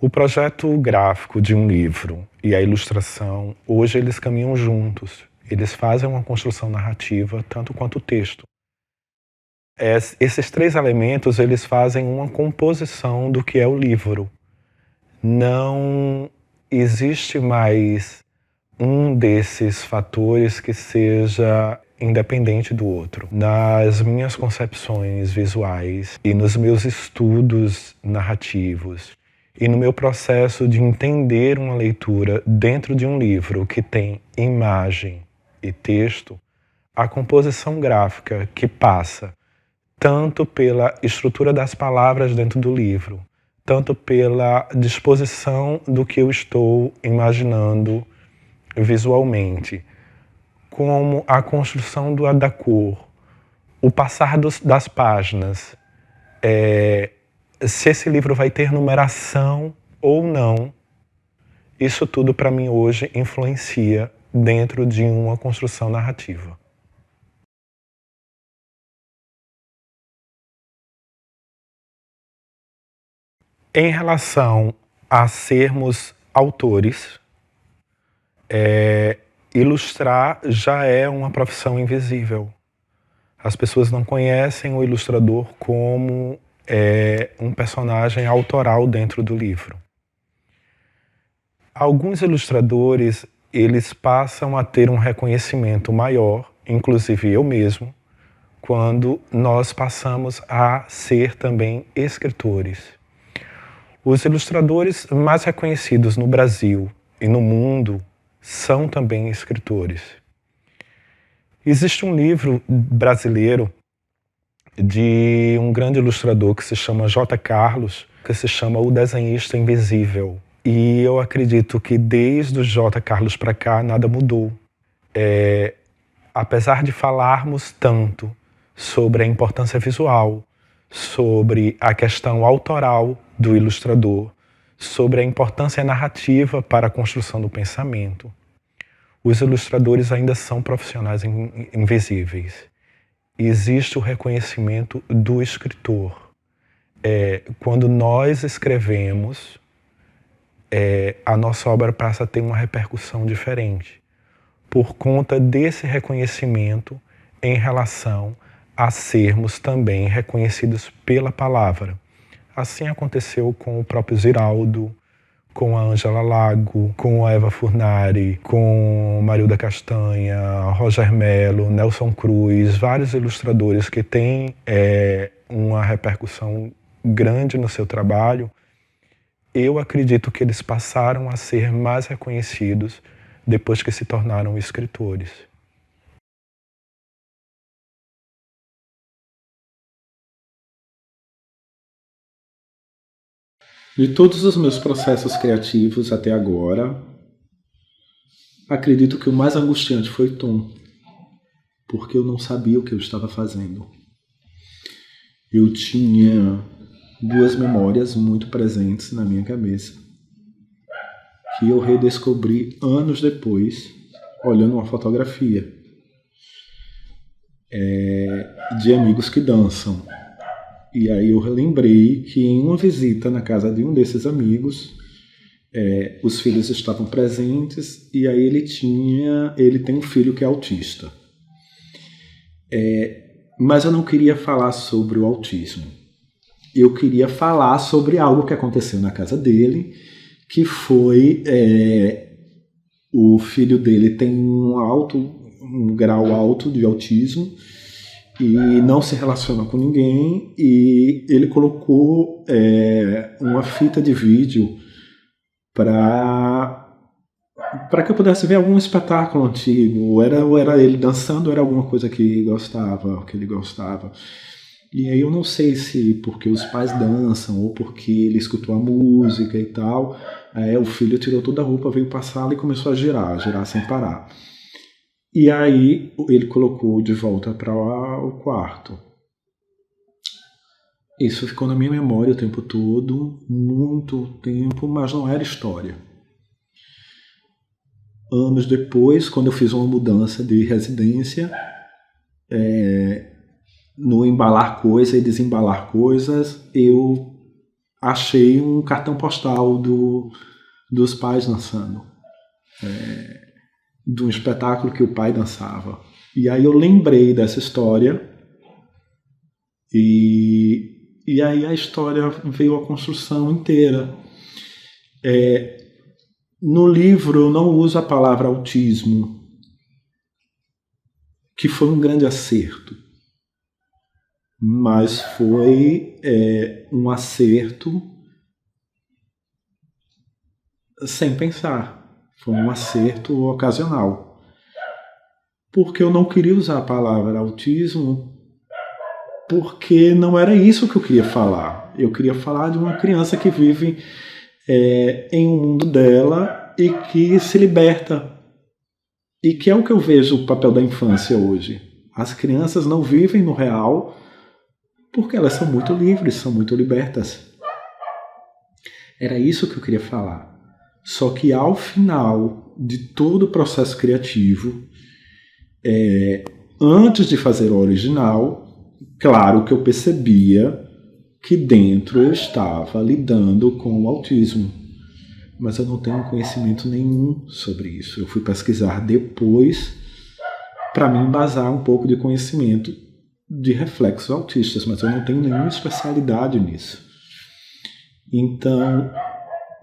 O projeto gráfico de um livro e a ilustração, hoje eles caminham juntos. Eles fazem uma construção narrativa tanto quanto o texto. Esses três elementos, eles fazem uma composição do que é o livro. Não existe mais um desses fatores que seja independente do outro. Nas minhas concepções visuais e nos meus estudos narrativos e no meu processo de entender uma leitura dentro de um livro que tem imagem e texto, a composição gráfica que passa tanto pela estrutura das palavras dentro do livro, tanto pela disposição do que eu estou imaginando visualmente, como a construção da cor, o passar das páginas, se esse livro vai ter numeração ou não, isso tudo para mim hoje influencia dentro de uma construção narrativa. Em relação a sermos autores, ilustrar já é uma profissão invisível. As pessoas não conhecem o ilustrador como um personagem autoral dentro do livro. Alguns ilustradores, eles passam a ter um reconhecimento maior, inclusive eu mesmo, quando nós passamos a ser também escritores. Os ilustradores mais reconhecidos no Brasil e no mundo são também escritores. Existe um livro brasileiro de um grande ilustrador que se chama J. Carlos, que se chama O Desenhista Invisível. E eu acredito que desde o J. Carlos para cá nada mudou. Apesar de falarmos tanto sobre a importância visual, sobre a questão autoral do ilustrador, sobre a importância narrativa para a construção do pensamento, os ilustradores ainda são profissionais invisíveis. Existe o reconhecimento do escritor. Quando nós escrevemos, a nossa obra passa a ter uma repercussão diferente, por conta desse reconhecimento em relação a sermos também reconhecidos pela palavra. Assim aconteceu com o próprio Ziraldo, com a Ângela Lago, com a Eva Furnari, com Marilda Castanha, Roger Mello, Nelson Cruz, vários ilustradores que têm uma repercussão grande no seu trabalho. Eu acredito que eles passaram a ser mais reconhecidos depois que se tornaram escritores. De todos os meus processos criativos até agora, acredito que o mais angustiante foi Tom, porque eu não sabia o que eu estava fazendo. Eu tinha duas memórias muito presentes na minha cabeça, que eu redescobri anos depois, olhando uma fotografia de amigos que dançam. E aí eu lembrei que em uma visita na casa de um desses amigos, os filhos estavam presentes e aí ele tem um filho que é autista. Mas eu não queria falar sobre o autismo. Eu queria falar sobre algo que aconteceu na casa dele, que foi o filho dele tem um grau alto de autismo e não se relaciona com ninguém, e ele colocou uma fita de vídeo para que eu pudesse ver algum espetáculo antigo, ou era ele dançando, ou era alguma coisa que ele gostava. E aí eu não sei se porque os pais dançam, ou porque ele escutou a música e tal, o filho tirou toda a roupa, veio para a sala e começou a girar sem parar. E aí ele colocou de volta para o quarto. Isso ficou na minha memória o tempo todo, muito tempo, mas não era história. Anos depois, quando eu fiz uma mudança de residência, no embalar coisas e desembalar coisas, eu achei um cartão postal dos pais dançando, de um espetáculo que o pai dançava. E aí eu lembrei dessa história e aí a história veio a construção inteira. No livro eu não uso a palavra autismo, que foi um grande acerto, mas foi um acerto sem pensar. Foi um acerto ocasional. Porque eu não queria usar a palavra autismo, porque não era isso que eu queria falar. Eu queria falar de uma criança que vive em um mundo dela e que se liberta. E que é o que eu vejo o papel da infância hoje. As crianças não vivem no real porque elas são muito livres, são muito libertas. Era isso que eu queria falar. Só que ao final de todo o processo criativo, antes de fazer o original, claro que eu percebia que dentro eu estava lidando com o autismo. Mas eu não tenho conhecimento nenhum sobre isso. Eu fui pesquisar depois para me embasar um pouco de conhecimento de reflexos autistas, mas eu não tenho nenhuma especialidade nisso. Então,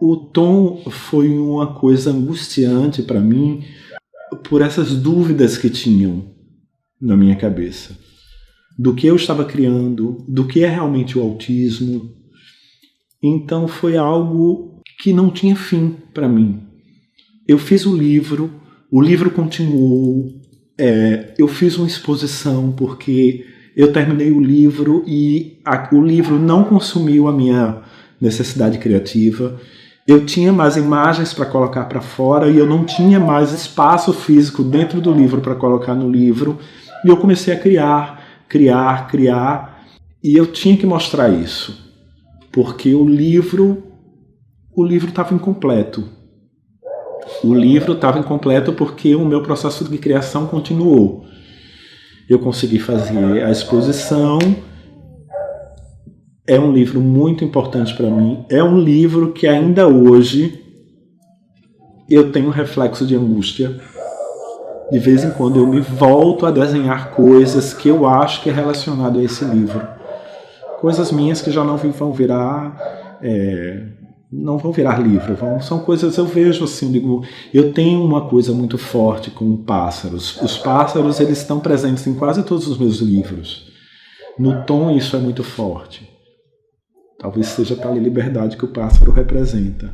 o tom foi uma coisa angustiante para mim por essas dúvidas que tinham na minha cabeça. Do que eu estava criando, do que é realmente o autismo. Então foi algo que não tinha fim para mim. Eu fiz o livro continuou, eu fiz uma exposição porque eu terminei o livro e o livro não consumiu a minha necessidade criativa. Eu tinha mais imagens para colocar para fora e eu não tinha mais espaço físico dentro do livro para colocar no livro. E eu comecei a criar, e eu tinha que mostrar isso, porque o livro estava incompleto. O livro estava incompleto porque o meu processo de criação continuou. Eu consegui fazer a exposição. É um livro muito importante para mim. É um livro que ainda hoje eu tenho reflexo de angústia. De vez em quando eu me volto a desenhar coisas que eu acho que é relacionado a esse livro. Coisas minhas que já não vão virar... não vão virar livro, são coisas, eu vejo assim, digo, eu tenho uma coisa muito forte com pássaros. Os pássaros, eles estão presentes em quase todos os meus livros. No tom isso é muito forte. Talvez seja pela liberdade que o pássaro representa.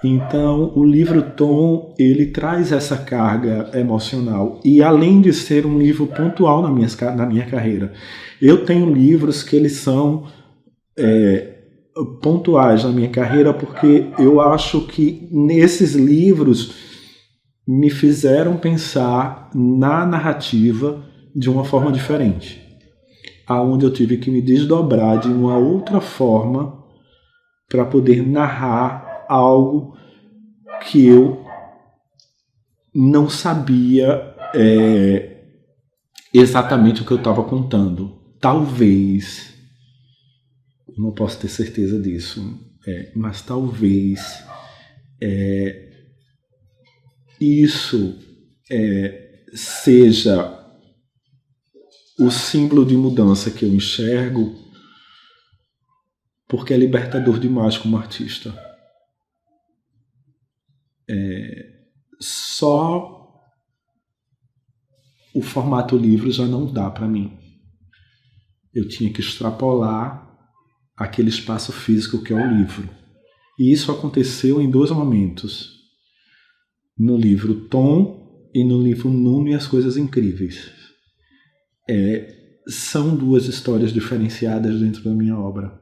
Então, o livro Tom, ele traz essa carga emocional. E além de ser um livro pontual na minha carreira, eu tenho livros que eles são pontuais na minha carreira, porque eu acho que nesses livros me fizeram pensar na narrativa de uma forma diferente, aonde eu tive que me desdobrar de uma outra forma para poder narrar algo que eu não sabia exatamente o que eu estava contando. Talvez, não posso ter certeza disso, mas talvez isso seja o símbolo de mudança que eu enxergo, porque é libertador demais como artista. Só o formato livro já não dá para mim. Eu tinha que extrapolar aquele espaço físico que é o livro. E isso aconteceu em 2 momentos. No livro Tom e no livro Nuno e as Coisas Incríveis. São 2 histórias diferenciadas dentro da minha obra.